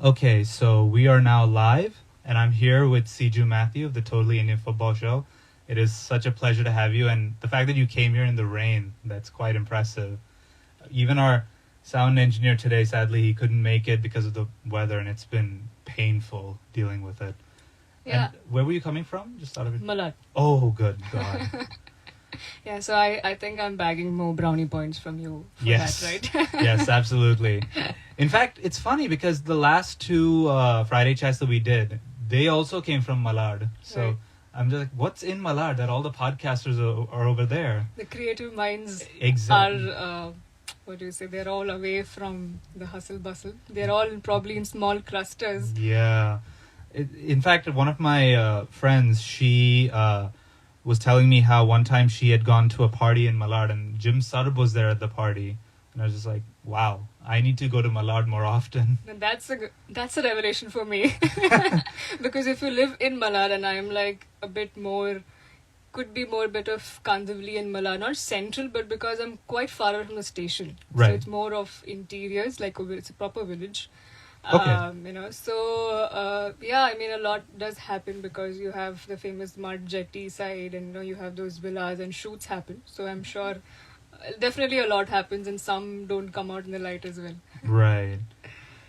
Okay, so we are now live, and I'm here with Siju Mathew of the Totally Indian Football Show. It is such a pleasure to have you, and the fact that you came here in the rain, that's quite impressive. Even our sound engineer today, sadly, he couldn't make it because of the weather, and it's been painful dealing with it. Yeah. And where were you coming from? Just out of it? Malad. Oh, good God. Yeah, so I think I'm bagging more brownie points from you for Yes. that, right? Yes, absolutely. In fact, it's funny because the last two Friday chats that we did, they also came from Malad. So Right. I'm just like, what's in Malad that all the podcasters are over there? The creative minds Exactly. are, what do you say, they're all away from the hustle bustle. They're all probably in small clusters. Yeah. In fact, one of my friends, she was telling me how one time she had gone to a party in Malad and Jim Sarb was there at the party. And I was just like, wow, I need to go to Malad more often. And that's a revelation for me. Because if you live in Malad and I'm like a bit more, could be more bit of Kandivali in Malad, not central, but because I'm quite far away from the station. Right. So it's more of interiors, like it's a proper village. Okay. Yeah, I mean, a lot does happen because you have the famous mud jetty side and, you have those villas and shoots happen. So I'm sure definitely a lot happens and some don't come out in the light as well. Right.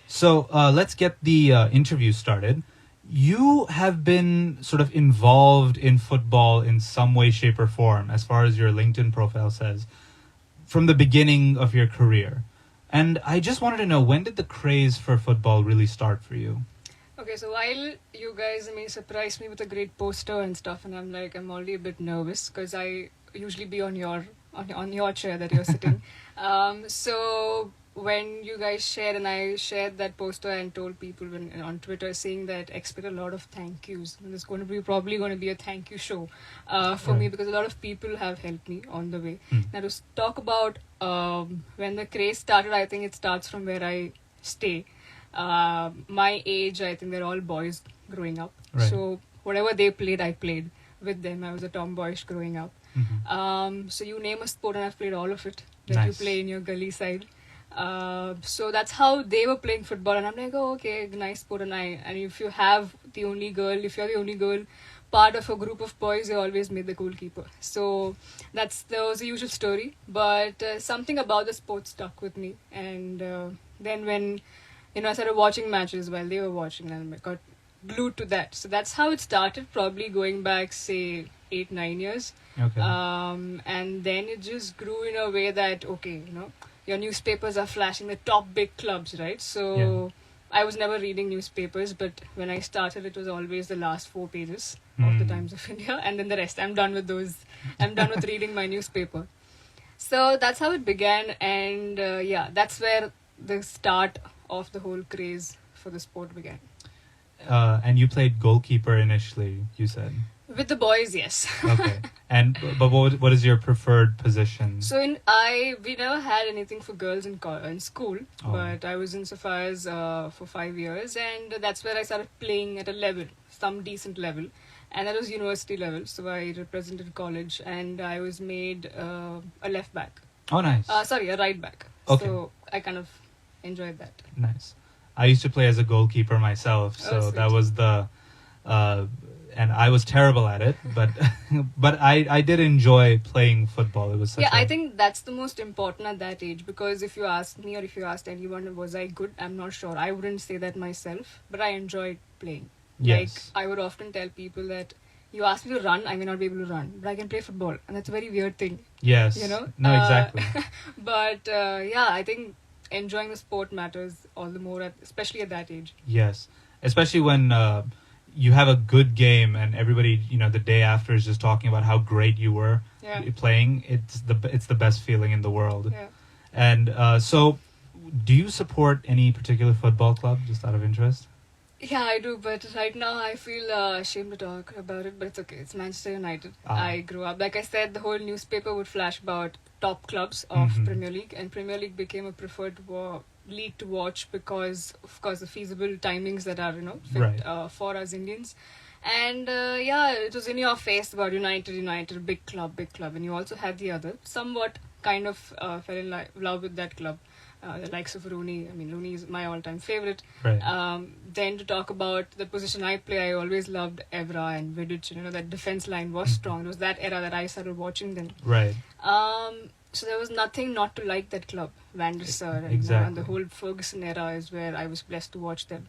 So let's get the interview started. You have been sort of involved in football in some way, shape, or form, as far as your LinkedIn profile says, from the beginning of your career. And I just wanted to know, when did the craze for football really start for you? Okay, so while you guys, surprised me with a great poster and stuff, and I'm already a bit nervous because I usually be on your chair that you're sitting. So when you guys shared, and I shared that poster and told people on Twitter saying that expect a lot of thank yous. And there's probably going to be a thank you show for me because a lot of people have helped me on the way. Now to talk about when the craze started, I think it starts from where I stay. My age, I think they're all boys growing up. Right. So whatever they played, I played with them. I was a tomboyish growing up. Mm-hmm. So you name a sport and I've played all of it that Nice. you play in your gully side. So that's how they were playing football, and I'm like, oh, okay, nice sport. And if you're the only girl part of a group of boys, they always made the goalkeeper. So that was the usual story. But something about the sport stuck with me, and then when I started watching matches while they were watching, and I got glued to that. So that's how it started. Probably going back, say, 8-9 years. Okay. And then it just grew in a way that, okay, your newspapers are flashing the top big clubs, right? So I was never reading newspapers, but when I started, it was always the last 4 pages of the Times of India, and then the rest. I'm done with those. I'm done with reading my newspaper. So that's how it began, and that's where the start of the whole craze for the sport began. And you played goalkeeper initially, you said. With the boys, yes. Okay. But what is your preferred position? So we never had anything for girls in school, but I was in Safa's for 5 years, and that's where I started playing at a level, some decent level, and that was university level. So I represented college, and I was made a left back. Oh, nice. A right back. Okay. So I kind of enjoyed that. Nice. I used to play as a goalkeeper myself, so sweet. that was and I was terrible at it, but I did enjoy playing football. It was such I think that's the most important at that age, because if you asked me or if you asked anyone, was I good? I'm not sure. I wouldn't say that myself, but I enjoyed playing. Yes. Like, I would often tell people that you ask me to run, I may not be able to run, but I can play football, and that's a very weird thing. Yes. No, exactly. But I think enjoying the sport matters all the more, especially at that age. Yes. Especially when you have a good game and everybody, the day after is just talking about how great you were playing. It's the best feeling in the world. Yeah. And so, do you support any particular football club, just out of interest? Yeah, I do, but right now I feel ashamed to talk about it, but it's okay. It's Manchester United. I grew up, like I said, the whole newspaper would flash about top clubs of Premier League, and Premier League became a preferred league to watch because, of course, the feasible timings that are, fit for us Indians. And yeah, it was in your face about United, big club, and you also had the other somewhat kind of fell in love with that club. The likes of Rooney. I mean, Rooney is my all-time favorite. Right. Then to talk about the position I play, I always loved Evra and Vidic. You know, that defense line was strong. It was that era that I started watching them. Right. So there was nothing not to like that club, Van der Sar, Exactly. and the whole Ferguson era is where I was blessed to watch them.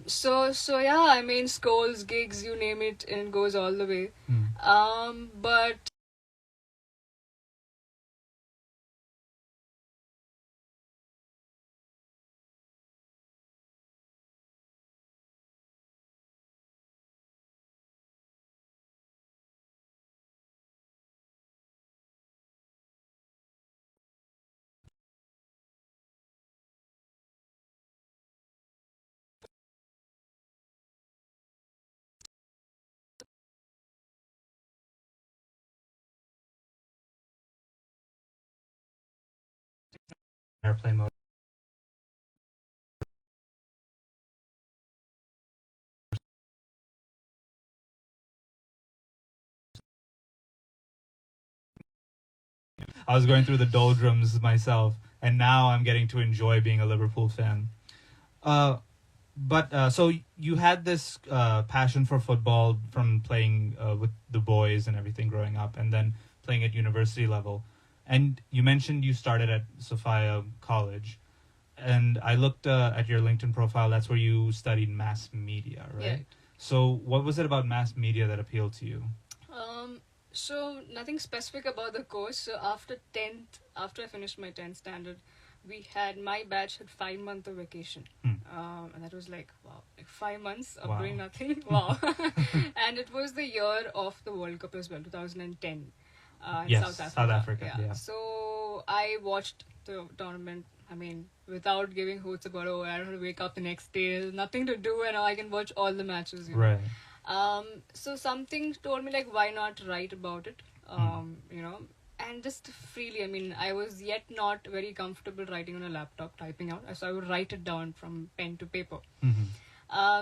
So yeah, I mean, Scholes, gigs, you name it, and it goes all the way. But Airplane mode. I was going through the doldrums myself, and now I'm getting to enjoy being a Liverpool fan. But so you had this passion for football from playing with the boys and everything growing up, and then playing at university level. And you mentioned you started at Sophia College, and I looked at your LinkedIn profile. That's where you studied mass media, right? yeah. So what was it about mass media that appealed to you? So nothing specific about the course. So after I finished my 10th standard, my batch had 5 months of vacation. And that was like, wow, like 5 months of Wow. doing nothing. Wow. And it was the year of the World Cup as well, 2010. In Yes, South Africa. South Africa, yeah. So I watched the tournament, I mean, without giving hoots about, oh, I don't have to wake up the next day. There's nothing to do and I can watch all the matches. You know? Right. So something told me like, why not write about it? You know, and just freely. I mean, I was yet not very comfortable writing on a laptop, typing out. So I would write it down from pen to paper.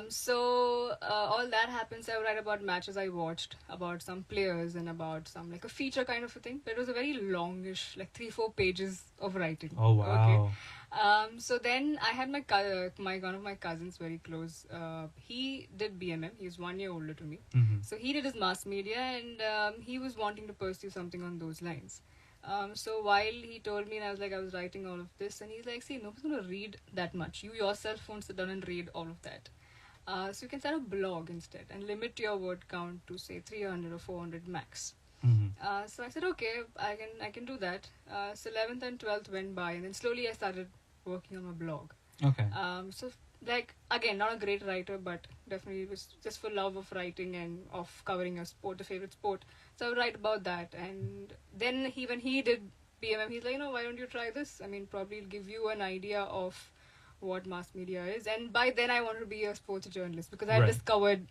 So all that happens. I would write about matches I watched, about some players, and about some like a feature kind of a thing. But it was a very longish, like 3-4 pages of writing. Oh wow. Okay. So then I had one of my cousins very close. He did BMM. He's 1 year older to me. So he did his mass media, and he was wanting to pursue something on those lines. So while he told me, and I was writing all of this, and he's like, see, nobody's going to read that much. You yourself won't sit down and read all of that. So you can start a blog instead and limit your word count to say 300 or 400 max. So I said, okay, I can do that. So 11th and 12th went by, and then slowly I started working on my blog. Okay. So like, again, not a great writer, but definitely it was just for love of writing and of covering a sport, a favorite sport. So I would write about that. And then when he did BMM, he's like, why don't you try this? I mean, probably it'll give you an idea of what mass media is. And by then I wanted to be a sports journalist because I Right. discovered,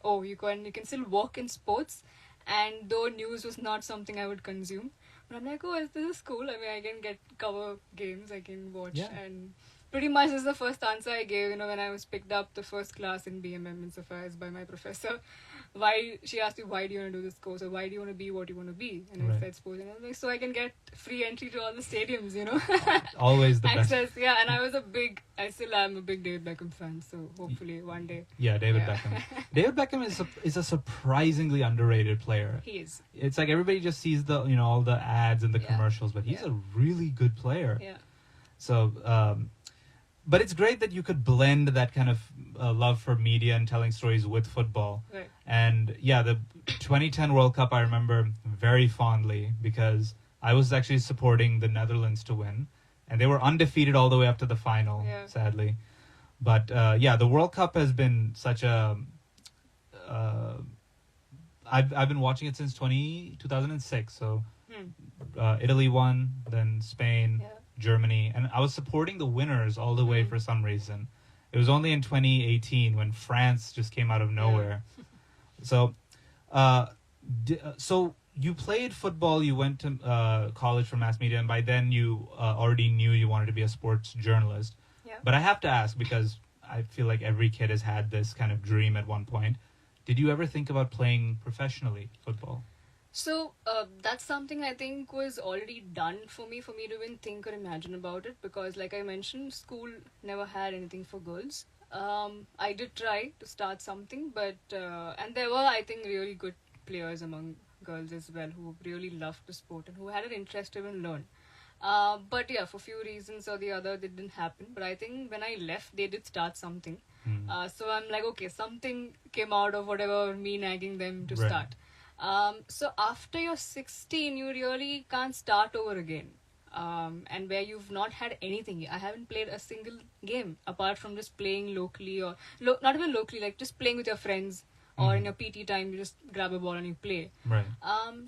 you can still work in sports, and though news was not something I would consume, but I'm like, this is cool. I mean, I can cover games, I can watch. Yeah. And pretty much this is the first answer I gave, when I was picked up the first class in BMM in Safas by my professor. She asked me, why do you want to do this course, or why do you want to be what you want to be? And I Right. said sports, and I was like, so I can get free entry to all the stadiums, Always the best. access. Yeah, and I still am a big David Beckham fan, so hopefully one day. Yeah, David Yeah. Beckham. David Beckham is a surprisingly underrated player. He is. It's like everybody just sees the all the ads and the Yeah. commercials, but he's Yeah. a really good player. Yeah. So, but it's great that you could blend that kind of love for media and telling stories with football. Right. And yeah, the 2010 World Cup I remember very fondly because I was actually supporting the Netherlands to win, and they were undefeated all the way up to the final, Yeah. sadly. But yeah, the World Cup has been such a. I've been watching it since 2006. So Italy won, then Spain, Yeah. Germany, and I was supporting the winners all the way for some reason. It was only in 2018 when France just came out of nowhere. So, so you played football. You went to college for mass media, and by then you already knew you wanted to be a sports journalist. Yeah. But I have to ask because I feel like every kid has had this kind of dream at one point. Did you ever think about playing professionally football? So that's something I think was already done for me to even think or imagine about it, because, like I mentioned, school never had anything for girls. I did try to start something, but and there were, I think, really good players among girls as well who really loved the sport and who had an interest to even learn. But yeah, for few reasons or the other, that didn't happen. But I think when I left, they did start something. So I'm like, okay, something came out of whatever me nagging them to Right. start. So after you're 16, you really can't start over again. And where you've not had anything. I haven't played a single game apart from just playing locally or not even locally, like just playing with your friends or in your PT time, you just grab a ball and you play. Right.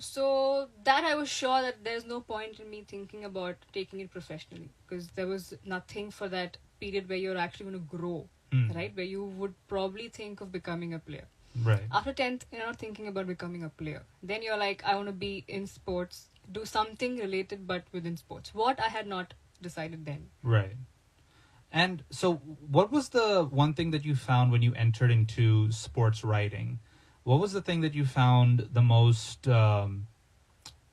So that I was sure that there's no point in me thinking about taking it professionally, because there was nothing for that period where you're actually going to grow, right? Where you would probably think of becoming a player. Right. After 10th, you're not thinking about becoming a player. Then you're like, I want to be in sports, do something related but within sports. What I had not decided then. Right. And so, what was the one thing that you found when you entered into sports writing? What was the thing that you found the most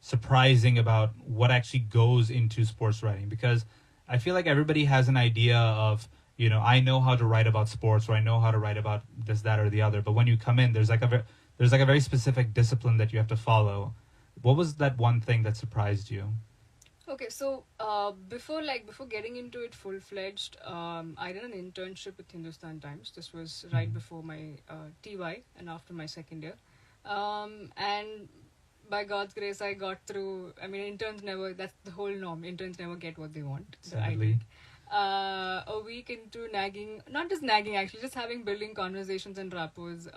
surprising about what actually goes into sports writing? Because I feel like everybody has an idea of, I know how to write about sports, or I know how to write about this, that, or the other. But when you come in, there's like a very specific discipline that you have to follow. What was that one thing that surprised you? Okay, so before getting into it full-fledged, I did an internship with Hindustan Times. This was right before my TY and after my second year. And by God's grace, I got through. I mean, interns never, that's the whole norm. Interns never get what they want. So I Sadly. did. A week into nagging, not just nagging actually, just building conversations and rapports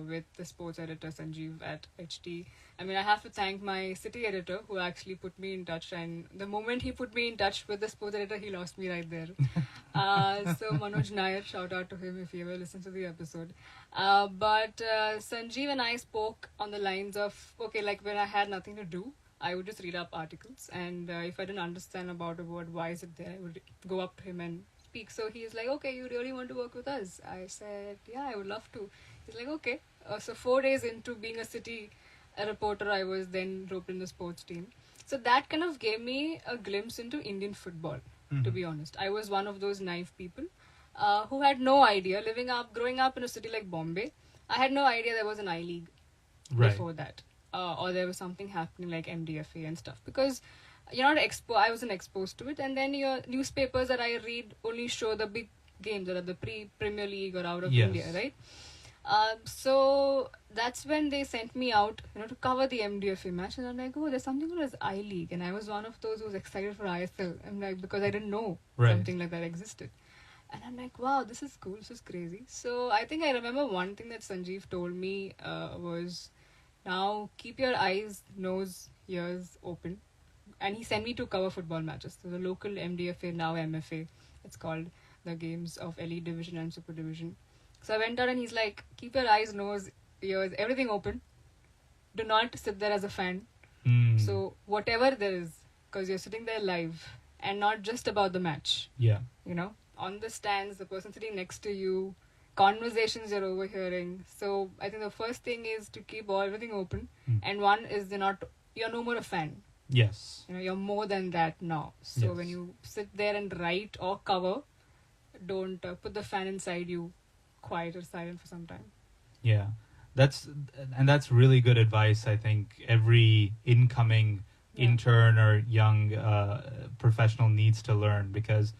with the sports editor Sanjeev at HT. I mean, I have to thank my city editor who actually put me in touch, and the moment he put me in touch with the sports editor, he lost me right there. So Manoj Nair, shout out to him if he ever listens to the episode. But Sanjeev and I spoke on the lines of, okay, like when I had nothing to do, I would just read up articles, and if I didn't understand about a word, why is it there, I would go up to him and speak. So he's like, okay, you really want to work with us? I said, yeah, I would love to. He's like, okay. So 4 days into being a reporter, I was then roped in the sports team. So that kind of gave me a glimpse into Indian football, to be honest. I was one of those naive people who had no idea, growing up in a city like Bombay, I had no idea there was an I-League before that. Or there was something happening like MDFA and stuff, because you're not I wasn't exposed to it, and then your newspapers that I read only show the big games that are the Premier League or out of India, right? So that's when they sent me out, to cover the MDFA match, and I'm like, oh, there's something called as I-League, and I was one of those who was excited for ISL. I'm like, because I didn't know something like that existed. And I'm like, wow, this is cool, this is crazy. So I think I remember one thing that Sanjeev told me was, now keep your eyes, nose, ears open. And he sent me to cover football matches. So the local MDFA, now MFA, it's called, the games of Elite Division and Super Division. So I went out and he's like, keep your eyes, nose, ears, everything open. Do not sit there as a fan. So whatever there is, because you're sitting there live and not just about the match. Yeah. On the stands, the person sitting next to you, conversations you're overhearing. So I think the first thing is to keep everything open. And one is you're no more a fan. Yes. You're more than that now. So Yes. when you sit there and write or cover, don't put the fan inside you, quiet or silent for some time. Yeah. That's really good advice. I think every incoming intern or young professional needs to learn, because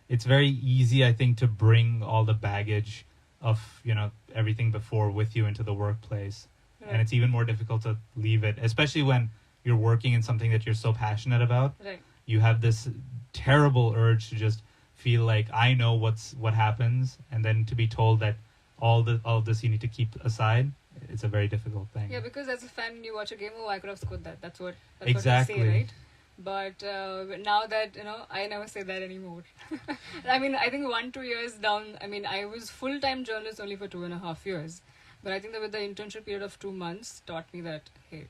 it's very easy, I think, to bring all the baggage of everything before with you into the workplace, and it's even more difficult to leave it, especially when you're working in something that you're so passionate about. Right. You have this terrible urge to just feel like I know what happens, and then to be told that all of this you need to keep aside. It's a very difficult thing. Yeah, because as a fan, you watch a game, I could have scored that. That's what Exactly. what we say, right? But now that, I never say that anymore. I mean, I think 1-2 years down, I was full-time journalist only for 2.5 years. But I think that with the internship period of 2 months taught me that, hey,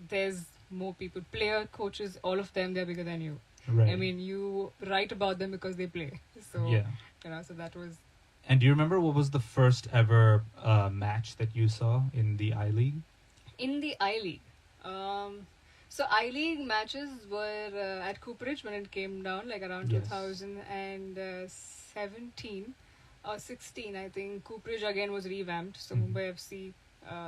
there's more people, player, coaches, all of them, they're bigger than you. Right. You write about them because they play. So, so that was... And do you remember what was the first ever match that you saw in the I League? In the I League. So I League matches were at Cooperage when it came down, like around Yes. 2017 or 16, I think. Cooperage again was revamped. So Mhm. Mumbai FC,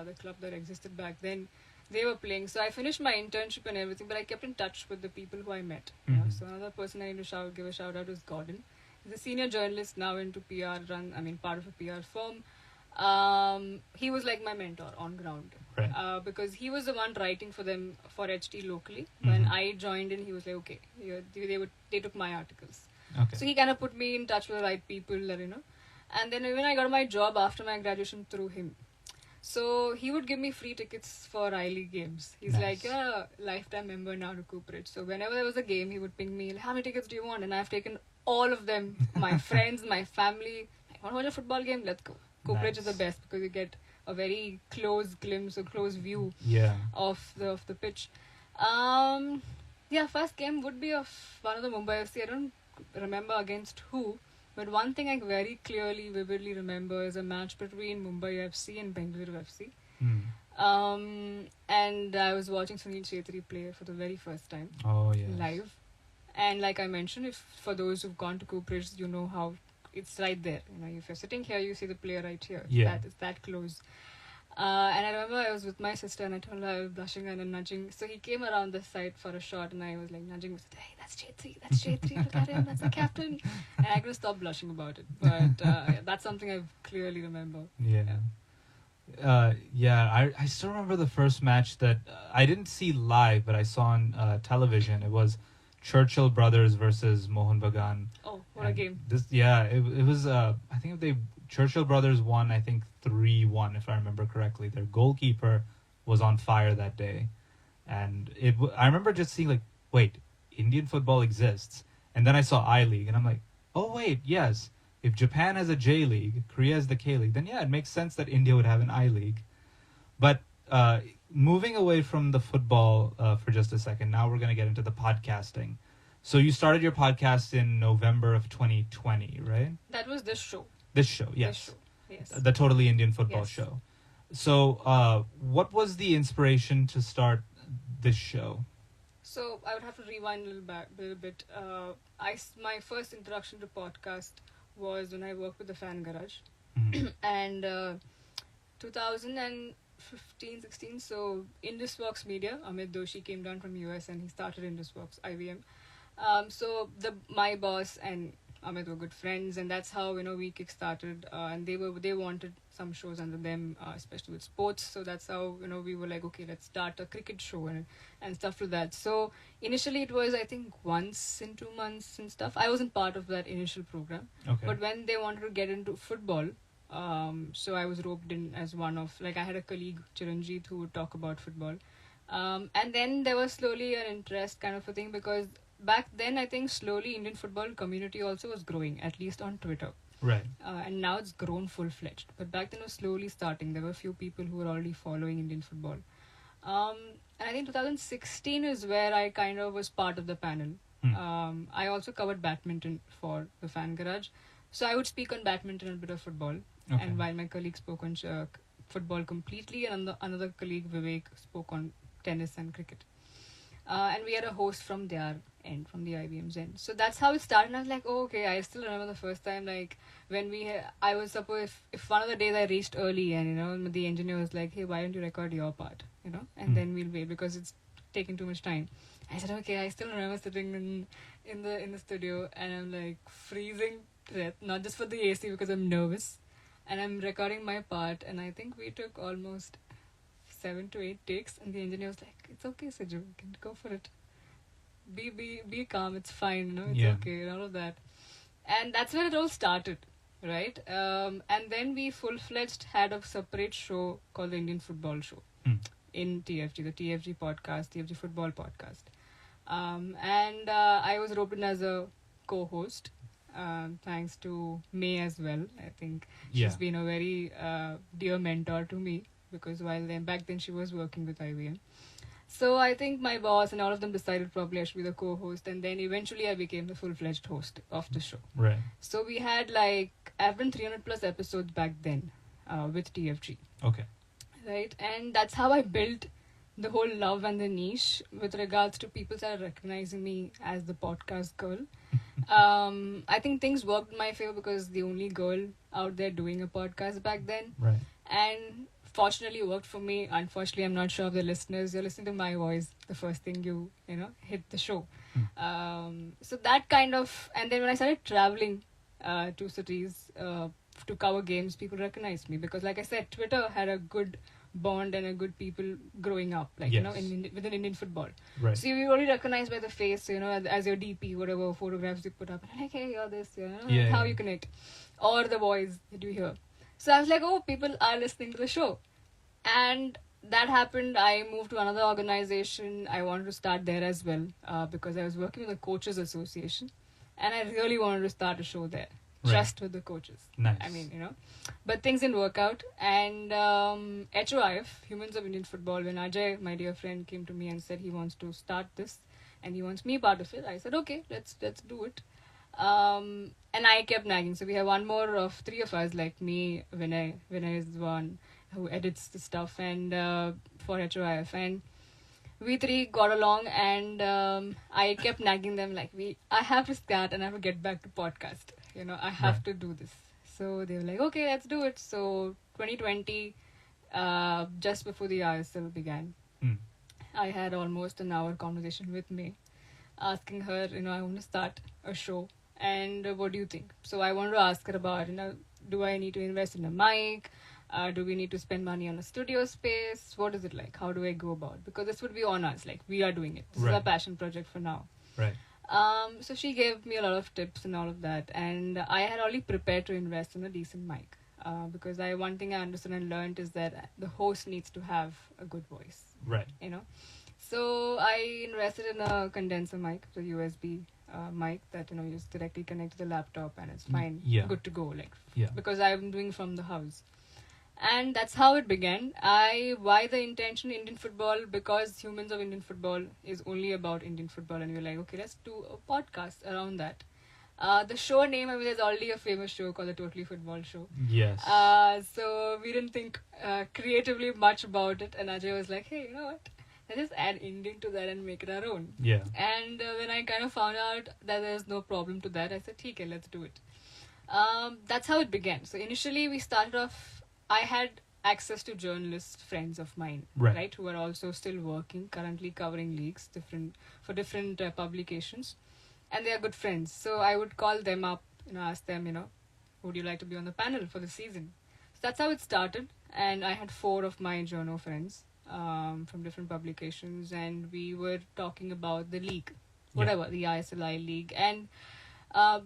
the club that existed back then, they were playing. So I finished my internship and everything, but I kept in touch with the people who I met. Mhm. So another person I need to give a shout out is Gordon. He's a senior journalist now into PR, part of a PR firm. He was like my mentor on ground. Right. Because he was the one writing for them for HT locally. When Mhm. I joined in, he was like, okay, they took my articles. Okay. So he kind of put me in touch with the right people, And then when I got my job after my graduation through him. So he would give me free tickets for I League games. He's Nice. like, you're a lifetime member now to Cooperage. So whenever there was a game, he would ping me, how many tickets do you want? And I've taken all of them, my friends, my family. Want to watch a football game? Let's go. Cooperage is the Nice. best because you get a very close glimpse, a close view Yeah. of the pitch. First game would be of one of the Mumbai FC. I don't remember against who, but one thing I very clearly, vividly remember is a match between Mumbai FC and Bengaluru FC. Hmm. And I was watching Sunil Chhetri play for the very first time Oh yeah. live. And like I mentioned, if for those who've gone to Cooperage, you know how it's right there. If you're sitting here, you see the player right here. Yeah. It's that close. And I remember I was with my sister and I told her I was blushing and nudging. So he came around the side for a shot and I was like nudging. I said, hey, that's Chhetri, look at him, that's the captain. And I couldn't stop blushing about it. But that's something I clearly remember. Yeah. I still remember the first match that I didn't see live, but I saw on television. It was Churchill Brothers versus Mohun Bagan. Oh, what a And game. It was, I think Churchill Brothers won, I think 3-1, if I remember correctly. Their goalkeeper was on fire that day. And I remember just seeing like, wait, Indian football exists. And then I saw I League and I'm like, oh wait, yes. If Japan has a J League, Korea has the K League, then yeah, it makes sense that India would have an I League. But moving away from the football for just a second, now we're going to get into the podcasting. So you started your podcast in November of 2020, right? That was this show. This show, yes. This show, yes. The Totally Indian Football Yes. Show. So what was the inspiration to start this show? So I would have to rewind a little bit. My first introduction to podcast was when I worked with the Fan Garage. Mhm. And 2015, 16, so IndusWorks Media, Amit Doshi came down from US and he started IndusWorks, IVM. So my boss and Amit were good friends, and that's how we kickstarted. And they wanted some shows under them, especially with sports. So that's how we were like, okay, let's start a cricket show and stuff like that. So initially it was I think once in 2 months and stuff. I wasn't part of that initial program, Okay. but when they wanted to get into football, so I was roped in as one of I had a colleague Chiranjeet who would talk about football, and then there was slowly an interest kind of a thing because. Back then, I think slowly Indian football community also was growing, at least on Twitter. Right. And now it's grown full-fledged. But back then it was slowly starting. There were a few people who were already following Indian football. And I think 2016 is where I kind of was part of the panel. I also covered badminton for the Fan Garage. So I would speak on badminton and a bit of football. Okay. And while my colleague spoke on football completely, and another colleague, Vivek, spoke on tennis and cricket. And we had a host from their end, from the IBM's end. So that's how it started. And I was like, oh, okay. I still remember the first time, when I was supposed, if one of the days I reached early and, the engineer was like, hey, why don't you record your part, and then we'll wait because it's taking too much time. I said, okay. I still remember sitting in the studio and I'm like freezing to death, not just for the AC because I'm nervous. And I'm recording my part and I think we took almost 7 to 8 takes, and the engineer was like, "It's okay, Siju, you can go for it. Be calm. It's fine. It's okay." And all of that, and that's where it all started, right? And then we full-fledged had a separate show called the Indian Football Show in TFG, the TFG podcast, TFG Football Podcast, and I was roped in as a co-host. Thanks to May as well. I think she's been a very dear mentor to me. Because back then she was working with IBM. So I think my boss and all of them decided probably I should be the co-host, and then eventually I became the full-fledged host of the show. Right. So we had like I've done 300 plus episodes back then with TFG, Okay. right? And that's how I built the whole love and the niche with regards to people started recognizing me as the podcast girl. I think things worked in my favor because the only girl out there doing a podcast back then, Right. and fortunately it worked for me. Unfortunately, I'm not sure of the listeners. You're listening to my voice the first thing you hit the show. So that kind of, and then when I started traveling to cities to cover games, people recognized me because, like I said, Twitter had a good bond and a good people growing up, like Yes. within Indian football. Right. So you were already recognized by the face, as your DP, whatever photographs you put up. And like, hey, you're this, Yeah, how yeah. you connect, or the voice that you hear. So I was like, oh, people are listening to the show, and that happened. I moved to another organization. I wanted to start there as well because I was working with the Coaches Association, and I really wanted to start a show there. Right. Just with the coaches. Nice. I mean, but things didn't work out. And HOIF, Humans of Indian Football, when Ajay, my dear friend, came to me and said he wants to start this and he wants me part of it, I said, okay, let's do it. And I kept nagging. So we have one more of three of us, like me, Vinay is the one who edits the stuff, and for HOIF. And we three got along, and I kept nagging them like, I have to start and I have to get back to podcast. I have Right. to do this. So they were like, okay, let's do it. So 2020, just before the ISL began, Hmm. I had almost an hour conversation with me, asking her, I want to start a show, and what do you think? So I wanted to ask her about, do I need to invest in a mic? Do we need to spend money on a studio space? What is it like? How do I go about? Because this would be on us, like we are doing it. This is Right. our passion project for now. Right. So she gave me a lot of tips and all of that, and I had already prepared to invest in a decent mic because one thing I understood and learned is that the host needs to have a good voice, Right. So I invested in a condenser mic, the USB mic that you just directly connect to the laptop and it's fine, Yeah. good to go, like Yeah. because I'm doing from the house. And that's how it began. Why the intention Indian football? Because Humans of Indian Football is only about Indian football, and we're like, okay, let's do a podcast around that. The show name, there's already a famous show called the Totally Football Show. Yes. So we didn't think creatively much about it, and Ajay was like, hey, you know what? Let's just add Indian to that and make it our own. Yeah. And when I kind of found out that there's no problem to that, I said, okay, let's do it. That's how it began. So initially we started off, I had access to journalist friends of mine, Right. who are also still working, currently covering leagues for different publications, and they are good friends. So I would call them up, ask them, would you like to be on the panel for the season? So that's how it started, and I had 4 of my journal friends from different publications, and we were talking about the league, whatever, the ISLI league, and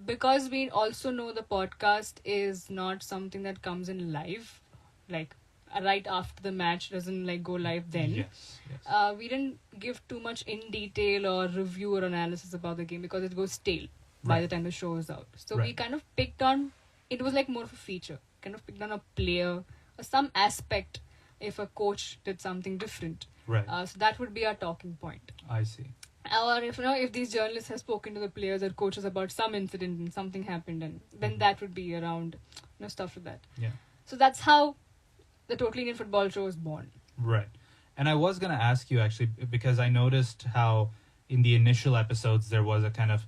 because we also know the podcast is not something that comes in live, like right after the match, doesn't like go live then. Yes. Yes. We didn't give too much in detail or review or analysis about the game because it goes stale by the Right. time the show is out. So we Right. kind of picked on, it was like more of a feature, kind of picked on a player or some aspect if a coach did something different. Right. So that would be our talking point. I see. Or if these journalists have spoken to the players or coaches about some incident and something happened, and then that would be around stuff like that. Yeah. So that's how the Totally Indian Football Show was born. Right. And I was going to ask you actually, because I noticed how in the initial episodes there was a kind of,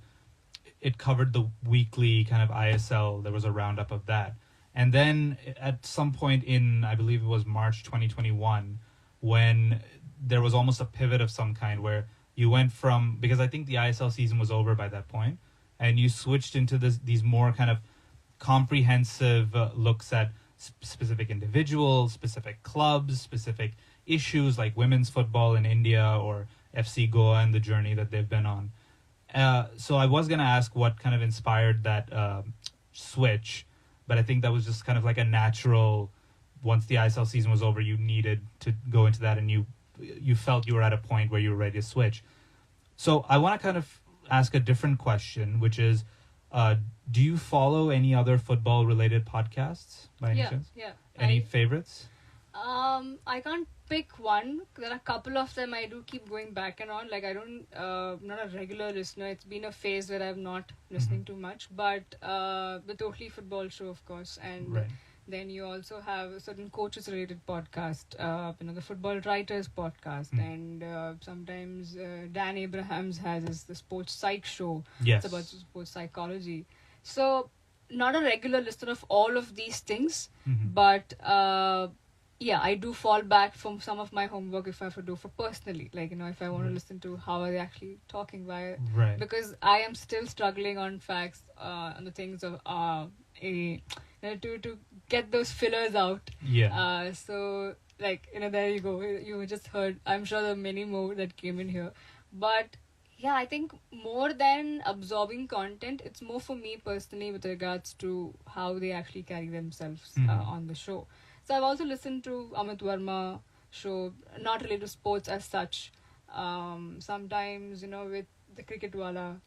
it covered the weekly kind of ISL, there was a roundup of that. And then at some point in, I believe it was March 2021, when there was almost a pivot of some kind where you went from, because I think the ISL season was over by that point, and you switched into these more kind of comprehensive looks at specific individuals, specific clubs, specific issues like women's football in India or FC Goa and the journey that they've been on. So I was going to ask what kind of inspired that switch, but I think that was just kind of like a natural, once the ISL season was over, you needed to go into that and you felt you were at a point where you were ready to switch. So I want to kind of ask a different question, which is, do you follow any other football related podcasts by any chance? Yeah. Any favorites? I can't pick one. There are a couple of them I do keep going back and on. Like I don't, not a regular listener. It's been a phase where I'm not listening too much. But the Totally Football Show, of course, and Right. then you also have a certain coaches-related podcast. The Football Writers podcast, and sometimes Dan Abrahams has the Sports Psych show. Yes. It's about sports psychology. So not a regular listener of all of these things, but yeah, I do fall back from some of my homework if I have to do for personally, like if I want to listen to how are they actually talking, why, Right. because I am still struggling on facts, on the things of to get those fillers out. Yeah. So like there you go, you just heard. I'm sure there are many more that came in here, but yeah, I think more than absorbing content, it's more for me personally with regards to how they actually carry themselves on the show. So I've also listened to Amit Verma show, not related to sports as such. Sometimes with the Cricket Wala.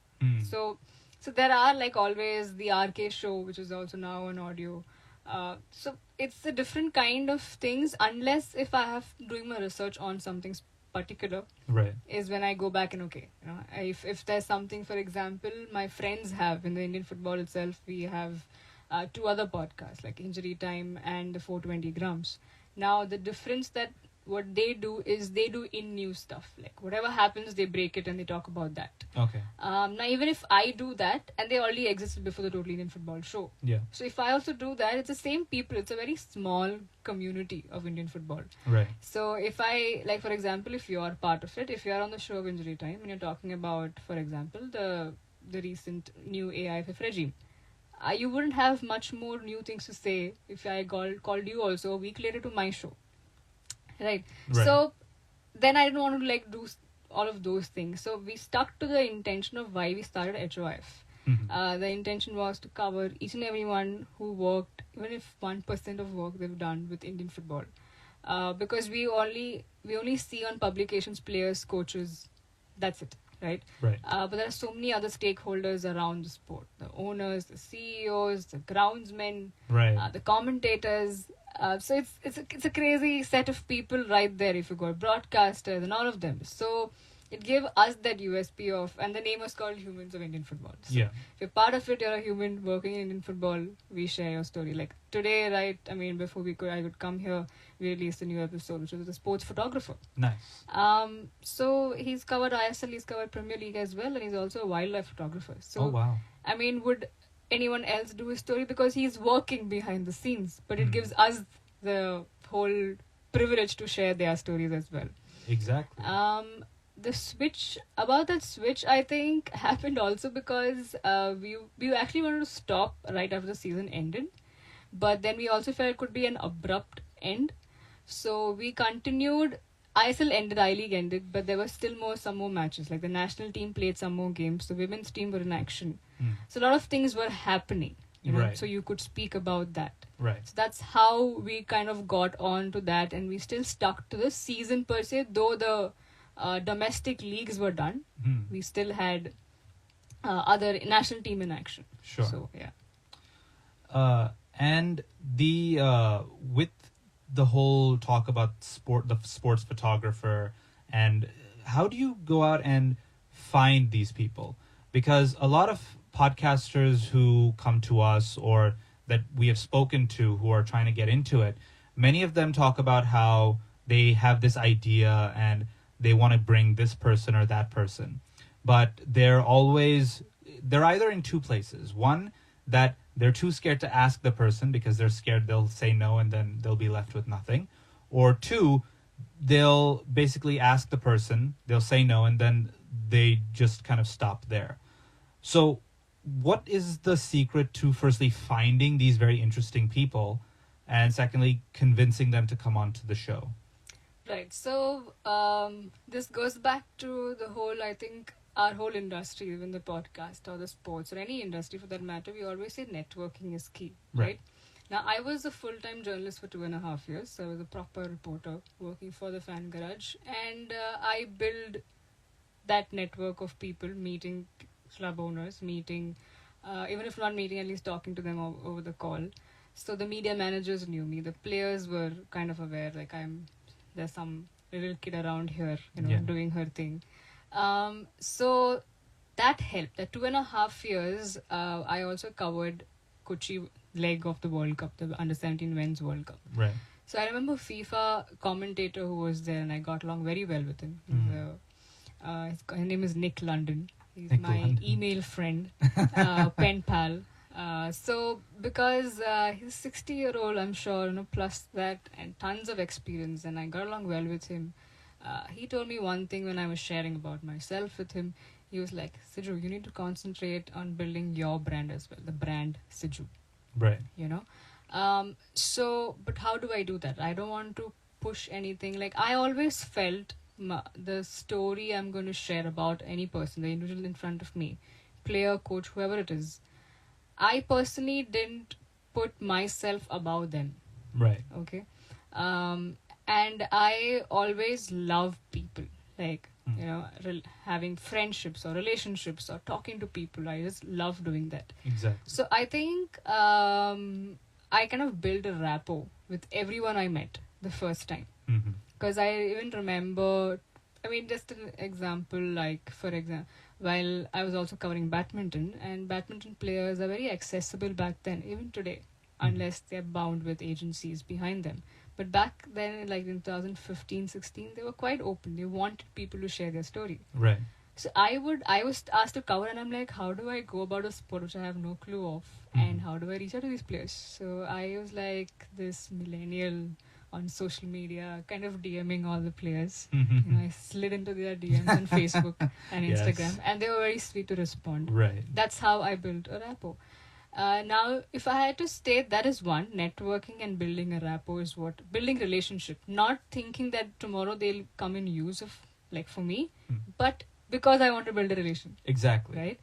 So there are like always the RK show, which is also now on audio. So it's a different kind of things. Unless if I have doing my research on something particular, Right. is when I go back and if there's something, for example, my friends have in the Indian football itself, we have two other podcasts like Injury Time and the 420 Grams. Now the difference that what they do is they do in news stuff, like whatever happens they break it and they talk about that. Okay. Now even if I do that, and they already existed before the Totally Indian Football Show, Yeah. so if I also do that, it's the same people. It's a very small community of Indian football. Right. So if I, like for example, if you are part of it, if you are on the show of Injury Time and you're talking about, for example, the recent new AIFF regime, you wouldn't have much more new things to say if I called you also a week later to my show, right? So then I didn't want to like do all of those things. So we stuck to the intention of why we started HOF. The intention was to cover each and everyone who worked, even if 1% of work they've done with Indian football, because we only see on publications players, coaches, that's it, right? Right. But there are so many other stakeholders around the sport: the owners, the CEOs, the groundsmen, Right. the commentators. So it's a crazy set of people right there. If you go broadcasters and all of them, so it gave us that USP of, and the name was called Humans of Indian Football. So Yeah. if you're part of it, you're a human working in Indian football. We share your story. Like today, right? I mean, before I would come here, we released a new episode, which was a sports photographer. Nice. So he's covered ISL, he's covered Premier League as well, and he's also a wildlife photographer. So Oh wow. I mean, would anyone else do his story? Because he's working behind the scenes, but it gives us the whole privilege to share their stories as well. Exactly. The switch, I think happened also because we actually wanted to stop right after the season ended, but then we also felt it could be an abrupt end, so we continued. ISL ended, I-League ended, but there were still some more matches. Like the national team played some more games, the women's team were in action, so a lot of things were happening. Right. So you could speak about that. Right. So that's how we kind of got on to that, and we still stuck to the season per se, though the domestic leagues were done. We still had other national team in action. Sure. So yeah. And the with the whole talk about the sports photographer, and how do you go out and find these people? Because a lot of podcasters who come to us or that we have spoken to who are trying to get into it, many of them talk about how they have this idea and they want to bring this person or that person, but they're either in two places. One, that they're too scared to ask the person because they're scared they'll say no and then they'll be left with nothing. Or two, they'll basically ask the person, they'll say no, and then they just kind of stop there. So what is the secret to firstly finding these very interesting people and secondly convincing them to come on to the show? Right. So this goes back to the whole, I think, our whole industry, even the podcast or the sports or any industry for that matter, we always say networking is key, right? Now, I was a full-time journalist for 2.5 years, so I was a proper reporter working for the Fan Garage, and I built that network of people, meeting club owners, meeting, even if not meeting, at least talking to them over the call. So the media managers knew me. The players were kind of aware, like there's some little kid around here, Yeah. doing her thing. So that helped. That 2.5 years, I also covered Kochi leg of the World Cup, the Under 17 Men's World Cup. Right. So I remember FIFA commentator who was there, and I got along very well with him. His name is Nick London. He's Nick my London. email friend, pen pal. So because he's 60-year-old, I'm sure, plus that and tons of experience, and I got along well with him. He told me one thing when I was sharing about myself with him. He was like, Siju, you need to concentrate on building your brand as well, the brand Siju. Right. But how do I do that? I don't want to push anything. Like, I always felt the story I'm going to share about any person, the individual in front of me, player, coach, whoever it is, I personally didn't put myself above them. Right. Okay. And I always love people. Like, having friendships or relationships or talking to people. I just love doing that. Exactly. So I think I kind of built a rapport with everyone I met the first time. Mm-hmm. Because I even remember, just an example, while I was also covering badminton, and badminton players are very accessible back then, even today, unless they're bound with agencies behind them. But back then, like in 2015, 16, they were quite open. They wanted people to share their story. Right. So I was asked to cover, and I'm like, how do I go about a sport which I have no clue of? And how do I reach out to these players? So I was like this millennial on social media, kind of DMing all the players. I slid into their DMs on Facebook and Instagram, and they were very sweet to respond. Right. That's how I built a rapport. Now, if I had to state, that is one, networking and building a rapport is what, building relationship, not thinking that tomorrow they'll come in use of, like for me, but because I want to build a relation. Exactly. Right?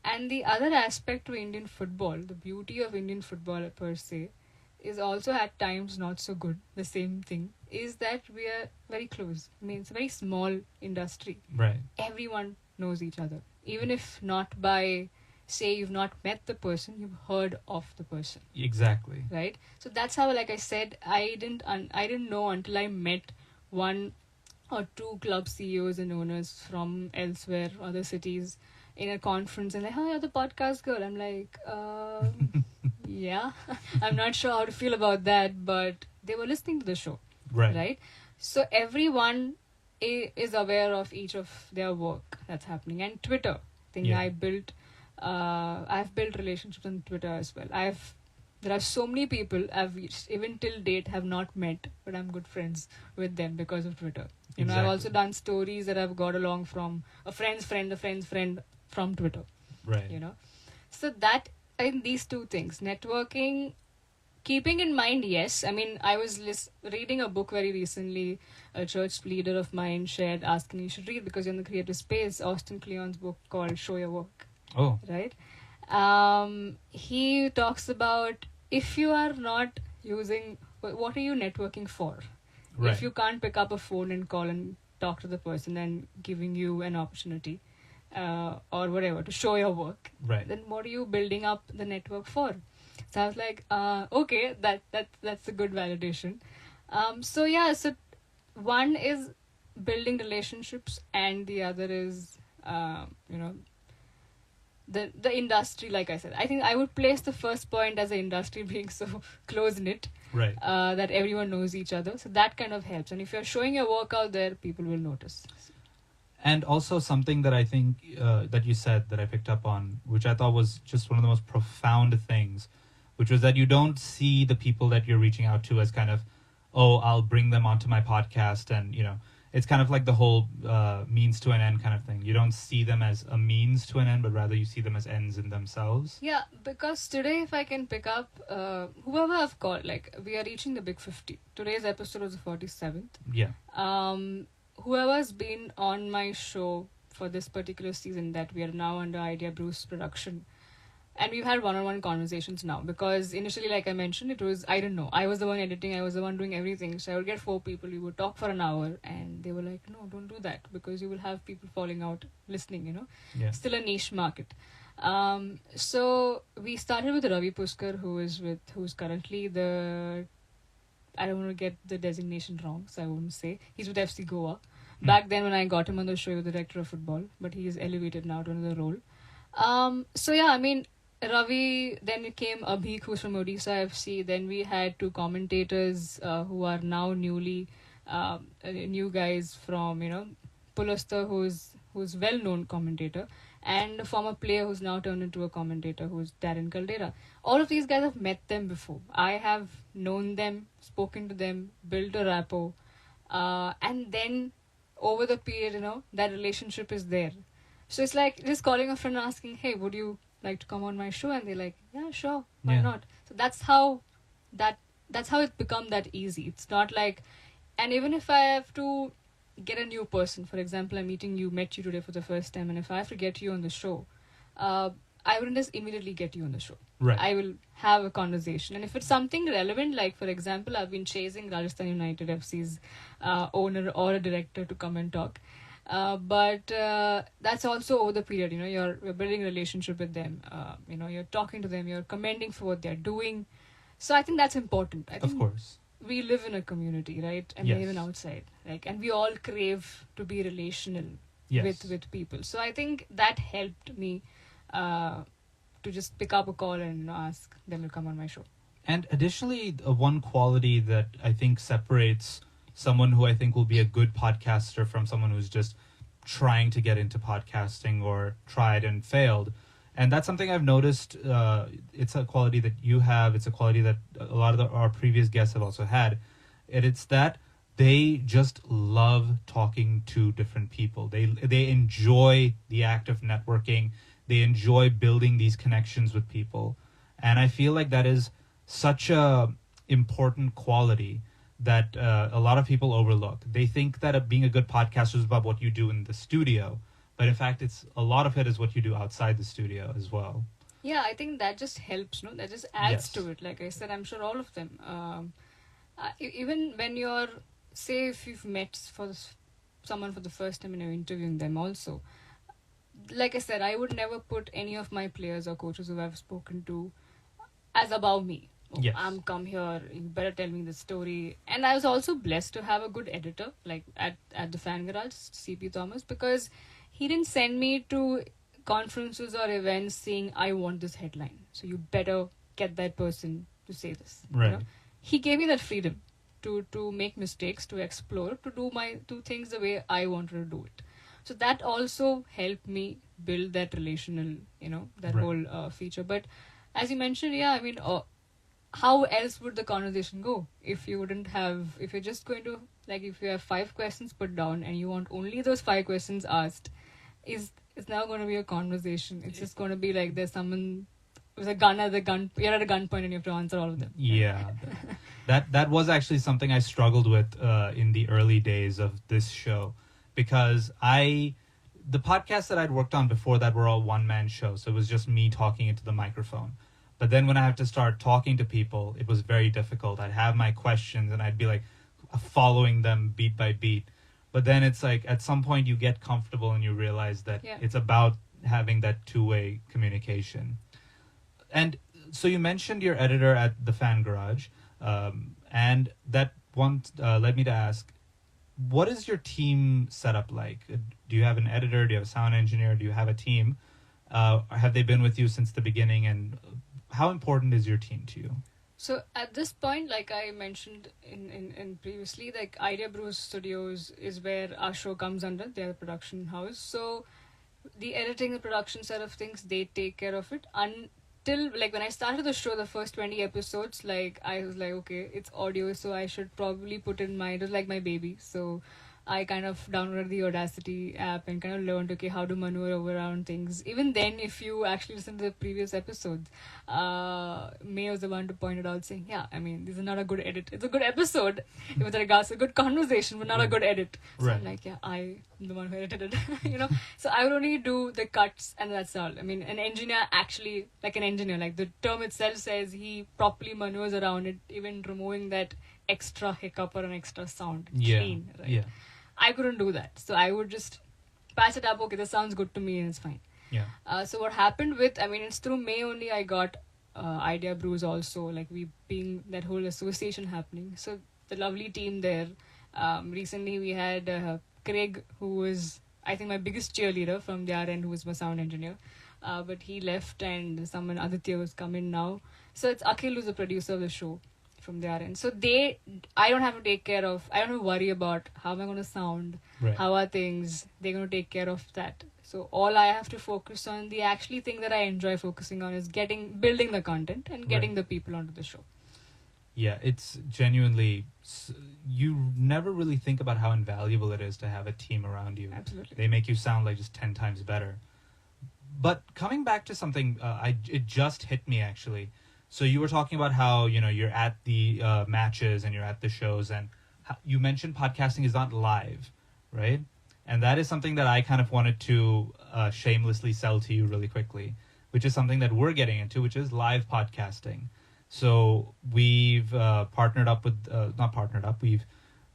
And the other aspect to Indian football, the beauty of Indian football per se, is also at times not so good. The same thing is that we are very close. It's a very small industry. Right. Everyone knows each other. Even if not by, say, you've not met the person, you've heard of the person. Exactly. Right? So that's how, like I said, I didn't know until I met one or two club CEOs and owners from elsewhere, other cities, in a conference, and like, oh, you're the podcast girl. I'm like, yeah. I'm not sure how to feel about that, but they were listening to the show. Right? So everyone is aware of each of their work that's happening. And Twitter, I've built relationships on Twitter as well. There are so many people I've even till date have not met, but I'm good friends with them because of Twitter. Exactly. I've also done stories that I've got along from a friend's friend from Twitter. Right. So that, in these two things, networking, keeping in mind, yes. I was reading a book very recently, a church leader of mine shared, asking you should read because you're in the creative space, Austin Kleon's book called Show Your Work. Oh. Right? He talks about, if you are not using, what are you networking for? Right. If you can't pick up a phone and call and talk to the person and giving you an opportunity or whatever to show your work, right, then what are you building up the network for? So I was like, okay, that's a good validation. So one is building relationships, and the other is the industry. Like I said, I think I would place the first point as the industry being so close knit, right, that everyone knows each other. So that kind of helps. And if you're showing your work out there, people will notice. And also something that I think that you said that I picked up on, which I thought was just one of the most profound things, which was that you don't see the people that you're reaching out to as kind of, oh, I'll bring them onto my podcast, and it's kind of like the whole means to an end kind of thing. You don't see them as a means to an end, but rather you see them as ends in themselves. Yeah, because today, if I can pick up whoever I've called, like we are reaching the big 50. Today's episode was the 47th. Yeah. Whoever's been on my show for this particular season that we are now under Idea Bruce production, and we've had one-on-one conversations now, because initially, like I mentioned, it was, I don't know, I was the one editing, I was the one doing everything, so I would get 4 people, we would talk for an hour, and they were like, no, don't do that, because you will have people falling out listening, Yeah. Still a niche market. So we started with Ravi Puskar, who's currently the, I don't want to get the designation wrong, so I won't say. He's with FC Goa. Back then, when I got him on the show, he was the director of football, but he is elevated now to another role. So yeah, I mean, Ravi, then it came Abhik, who's from Odisha FC. Then we had two commentators who are now new guys from, Pulasta, who's well-known commentator, and a former player who's now turned into a commentator, who's Darren Caldera. All of these guys, I've met them before. I have known them, spoken to them, built a rapport, and then over the period, that relationship is there. So it's like just calling a friend and asking, "Hey, would you like to come on my show?" And they're like, "Yeah, sure, why Yeah. not?" So that's how it become that easy. It's not like, and even if I have to get a new person, for example, met you today for the first time, and if I have to get you on the show, I wouldn't just immediately get you on the show. Right. I will have a conversation, and if it's something relevant, like for example, I've been chasing Rajasthan United FC's owner or a director to come and talk. But that's also over the period. You're building a relationship with them. You're talking to them. You're commending for what they're doing. So I think that's important. I think Of course. we live in a community, right? And Yes. we're even outside, and we all crave to be relational Yes. with people. So I think that helped me to just pick up a call and ask them to come on my show. And additionally, one quality that I think separates someone who I think will be a good podcaster from someone who's just trying to get into podcasting or tried and failed. And that's something I've noticed. It's a quality that you have. It's a quality that a lot of our previous guests have also had. And it's that they just love talking to different people. They enjoy the act of networking. They enjoy building these connections with people. And I feel like that is such a important quality that a lot of people overlook. They think that being a good podcaster is about what you do in the studio, but in fact, a lot of it is what you do outside the studio as well. Yeah, I think that just helps, no? That just adds Yes. to it. Like I said, I'm sure all of them. Even when say if you've met someone for the first time and you're interviewing them also, like I said, I would never put any of my players or coaches who I've spoken to as above me. Oh, Yes. I'm come here, you better tell me the story. And I was also blessed to have a good editor, like at the Fan Garage, CP Thomas, because he didn't send me to conferences or events saying, I want this headline, so you better get that person to say this. Right. He gave me that freedom to make mistakes, to explore, to do things the way I wanted to do it. So that also helped me build that relational, that Right. whole feature. But as you mentioned, yeah, I mean, how else would the conversation go if you're just going to, like, if you have 5 questions put down and you want only those 5 questions asked, it's now going to be a conversation. It's just going to be like there's someone with a gun you're at a gunpoint and you have to answer all of them. Yeah. that was actually something I struggled with in the early days of this show, because the podcasts that I'd worked on before that were all one-man shows, so it was just me talking into the microphone. But then when I have to start talking to people, it was very difficult. I'd have my questions and I'd be like following them beat by beat. But then it's like at some point you get comfortable and you realize that it's about having that two-way communication. And so you mentioned your editor at the Fan Garage, and that led me to ask, what is your team setup like? Do you have an editor? Do you have a sound engineer? Do you have a team? Have they been with you since the beginning? And how important is your team to you? So at this point, like I mentioned in previously, like Idea Brews Studios is where our show comes under. They're a production house. So the editing and production side of things, they take care of it. Until, like, when I started the show, the first 20 episodes, like, I was like, okay, it's audio, so I should probably put in it was like my baby. So I kind of downloaded the Audacity app and kind of learned, okay, how to maneuver around things. Even then, if you actually listen to the previous episodes, May was the one to point it out, saying, yeah, I mean, this is not a good edit. It's a good episode with regards to a good conversation, but not a good edit. So I'm like, yeah, I'm the one who edited it, So I would only do the cuts and that's all. I mean, an engineer, like the term itself says, he properly maneuvers around it, even removing that extra hiccup or an extra sound. Clean, right? Yeah. I couldn't do that. So I would just patch it up. Okay, this sounds good to me and it's fine. Yeah. So what happened with, I mean, it's through May only I got Idea Brews also, like we being that whole association happening. So the lovely team there. Recently we had Craig, who was, I think, my biggest cheerleader from their end, who was my sound engineer. But he left, and someone, Aditya, was coming now. So it's Akhil who's the producer of the show from their end. So I don't have to take care of, I don't have to worry about how am I going to sound, Right. how are things. They're going to take care of that. So all I have to focus on, the actually thing that I enjoy focusing on, is building the content and getting Right. the people onto the show. Yeah, it's genuinely, you never really think about how invaluable it is to have a team around you. Absolutely. They make you sound like just 10 times better. But coming back to something, it just hit me actually. So you were talking about how, you're at the matches and you're at the shows, and you mentioned podcasting is not live, right? And that is something that I kind of wanted to shamelessly sell to you really quickly, which is something that we're getting into, which is live podcasting. So we've partnered up with, not partnered up, we've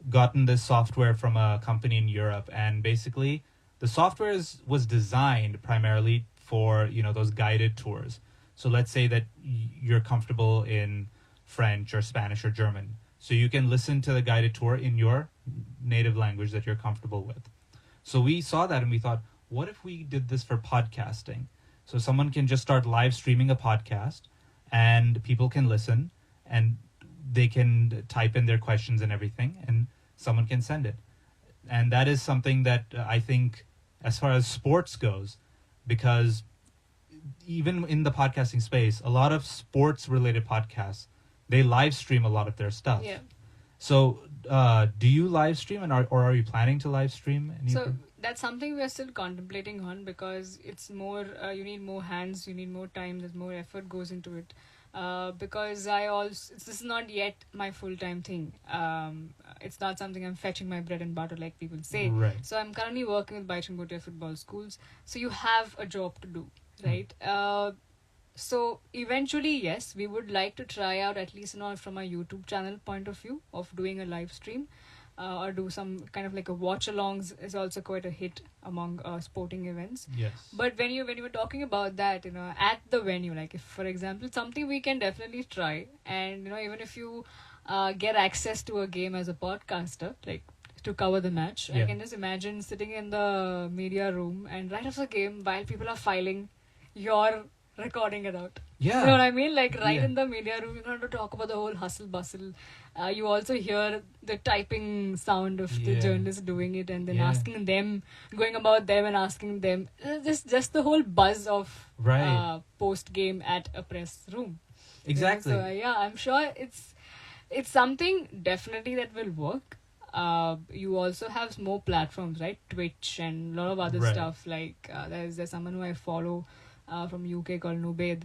gotten this software from a company in Europe, and basically the software was designed primarily for, those guided tours. So let's say that you're comfortable in French or Spanish or German. So you can listen to the guided tour in your native language that you're comfortable with. So we saw that and we thought, what if we did this for podcasting? So someone can just start live streaming a podcast and people can listen and they can type in their questions and everything and someone can send it. And that is something that I think, as far as sports goes, because even in the podcasting space, a lot of sports related podcasts, they live stream a lot of their stuff. Yeah. So do you live stream or are you planning to live stream anything? So that's something we're still contemplating on, because it's more, you need more hands, you need more time, there's more effort goes into it. Because this is not yet my full-time thing. It's not something I'm fetching my bread and butter, like people say. Right. So I'm currently working with Baichungote football schools. So you have a job to do, right? So eventually, yes, we would like to try out, at least from a YouTube channel point of view, of doing a live stream. Or do some kind of like a watch-alongs is also quite a hit among sporting events. Yes. But when you were talking about that, at the venue, like if, for example, something we can definitely try, and even if you get access to a game as a podcaster, like to cover the match, Yeah. I can just imagine sitting in the media room and right after the game, while people are filing, you're recording it out. Yeah. You know what I mean? Like right Yeah. in the media room, you don't have to talk about the whole hustle bustle. You also hear the typing sound of the Yeah. journalist doing it, and then Yeah. asking them, going about them and asking them. Just the whole buzz of Right. post game at a press room. Exactly. So yeah, I'm sure it's something definitely that will work. You also have more platforms, right? Twitch and a lot of other Right. stuff. Like there's someone who I follow from UK called Nubaid.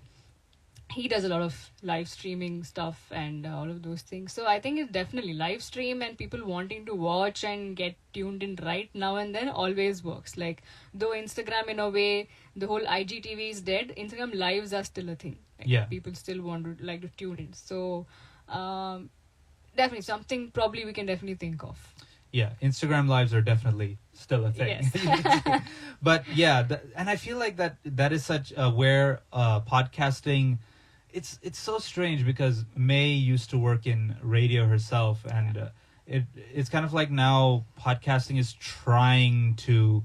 He does a lot of live streaming stuff and all of those things. So I think it's definitely live stream, and people wanting to watch and get tuned in right now and then always works. Like though Instagram in a way, the whole IGTV is dead, Instagram lives are still a thing. Like, Yeah. people still want to like to tune in. So definitely something probably we can definitely think of. Yeah, Instagram lives are definitely still a thing. Yes. But yeah, and I feel like that is such where podcasting, it's so strange because May used to work in radio herself, and it's kind of like now podcasting is trying to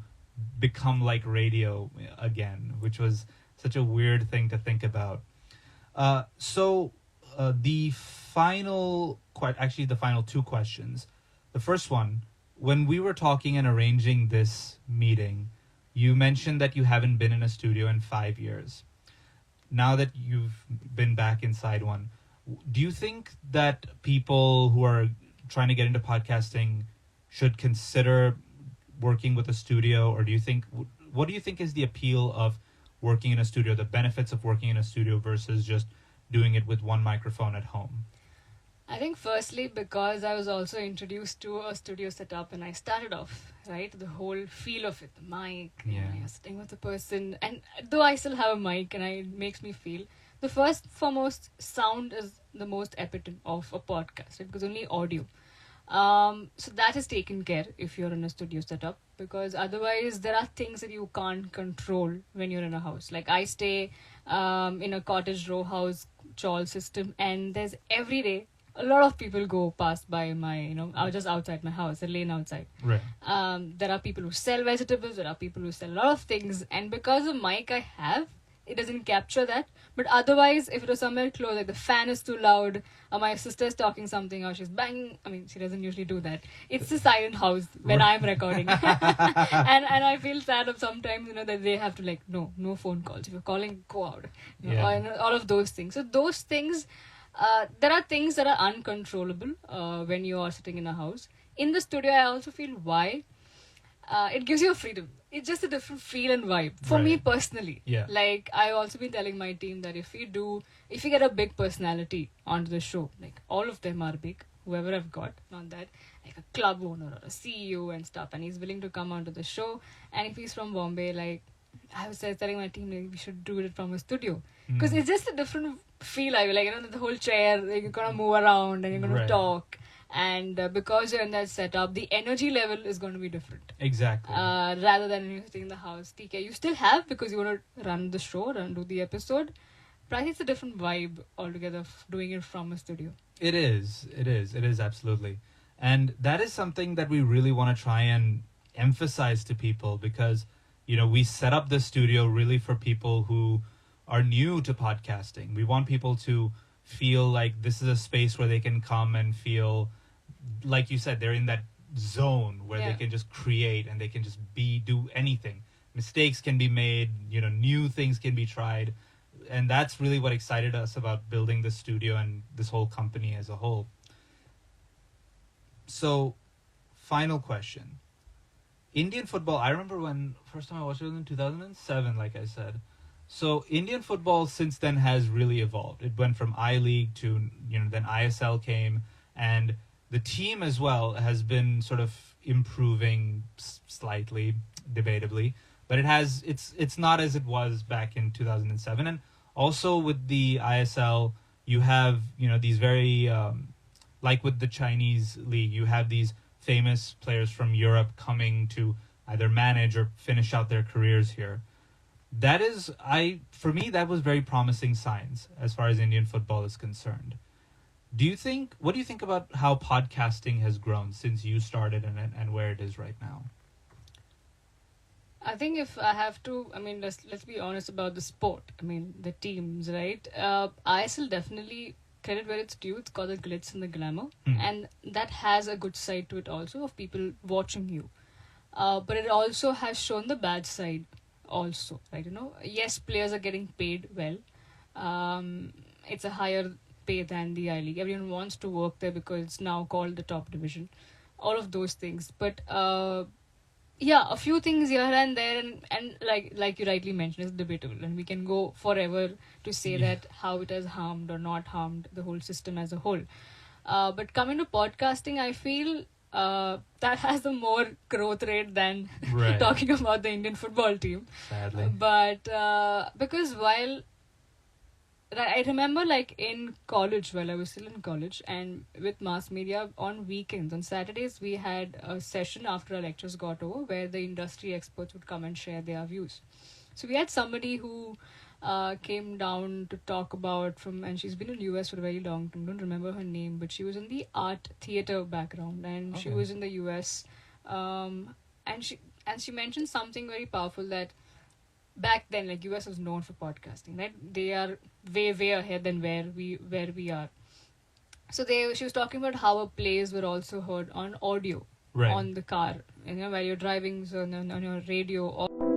become like radio again, which was such a weird thing to think about. So the final two questions. The first one, when we were talking and arranging this meeting, you mentioned that you haven't been in a studio in 5 years. Now that you've been back inside one, do you think that people who are trying to get into podcasting should consider working with a studio, or what do you think is the appeal of working in a studio, the benefits of working in a studio versus just doing it with one microphone at home? I think firstly because I was also introduced to a studio setup and I started off, right? The whole feel of it, the mic, Yeah. you're sitting with the person, and though I still have a mic and it makes me feel, the first foremost, sound is the most epitome of a podcast, right? Because only audio. So that is taken care if you're in a studio setup, because otherwise there are things that you can't control when you're in a house. Like I stay in a cottage row house chawl system, and there's every day a lot of people go past by my, just outside my house, the lane outside. Right. There are people who sell vegetables, there are people who sell a lot of things, and because of mic I have, it doesn't capture that. But otherwise, if it was somewhere close, like the fan is too loud, or my sister's talking something, or she's banging, I mean, she doesn't usually do that. It's a silent house when I'm recording. and I feel sad of sometimes, that they have to like, no phone calls. If you're calling, go out. And all of those things. So those things, there are things that are uncontrollable when you are sitting in a house. In the studio, I also feel why. It gives you a freedom. It's just a different feel and vibe for me personally. Yeah. Like I've also been telling my team that if we get a big personality onto the show, like all of them are big, whoever I've got on that, like a club owner or a CEO and stuff, and he's willing to come onto the show, and if he's from Bombay, like I was telling my team, like we should do it from a studio because it's just a different feel. I like the whole chair, like, you're gonna move around and you're gonna talk. And because you're in that setup, the energy level is going to be different. Exactly. Rather than when you're sitting in the house. TK, you still have because you want to run the show and do the episode. But I think it's a different vibe altogether doing it from a studio. It is absolutely. And that is something that we really want to try and emphasize to people because, we set up the studio really for people who are new to podcasting. We want people to feel like this is a space where they can come and feel, like you said, they're in that zone where they can just create and they can just do anything. Mistakes can be made, new things can be tried. And that's really what excited us about building the studio and this whole company as a whole. So, final question. Indian football, I remember when first time I watched it was in 2007, like I said. So Indian football since then has really evolved. It went from I-League to, then ISL came, and the team as well has been sort of improving slightly, debatably, but it's not as it was back in 2007. And also with the ISL, you have, these very, like with the Chinese league, you have these famous players from Europe coming to either manage or finish out their careers here. For me, that was very promising signs as far as Indian football is concerned. What do you think about how podcasting has grown since you started and where it is right now? I think if I have to, let's be honest about the sport. The teams, right? ISL definitely, credit where it's due, it's called the glitz and the glamour. And that has a good side to it also of people watching you. But it also has shown the bad side also, right? Yes, players are getting paid well. It's a higher pay than the I-League. Everyone wants to work there because it's now called the top division. All of those things. But a few things here and there, and like you rightly mentioned, it's debatable, and we can go forever to say that how it has harmed or not harmed the whole system as a whole. But coming to podcasting, I feel that has a more growth rate than talking about the Indian football team. Sadly. But because while I remember like in college, while I was still in college and with mass media, on weekends, on Saturdays, we had a session after our lectures got over where the industry experts would come and share their views. So we had somebody who came down to talk about and she's been in the US for a very long time, don't remember her name, but she was in the art theater background, and she was in the US, and she mentioned something very powerful, that back then, like, US was known for podcasting, right? They are way ahead than where we are. So she was talking about how her plays were also heard on audio on the car, while you're driving, so on your radio.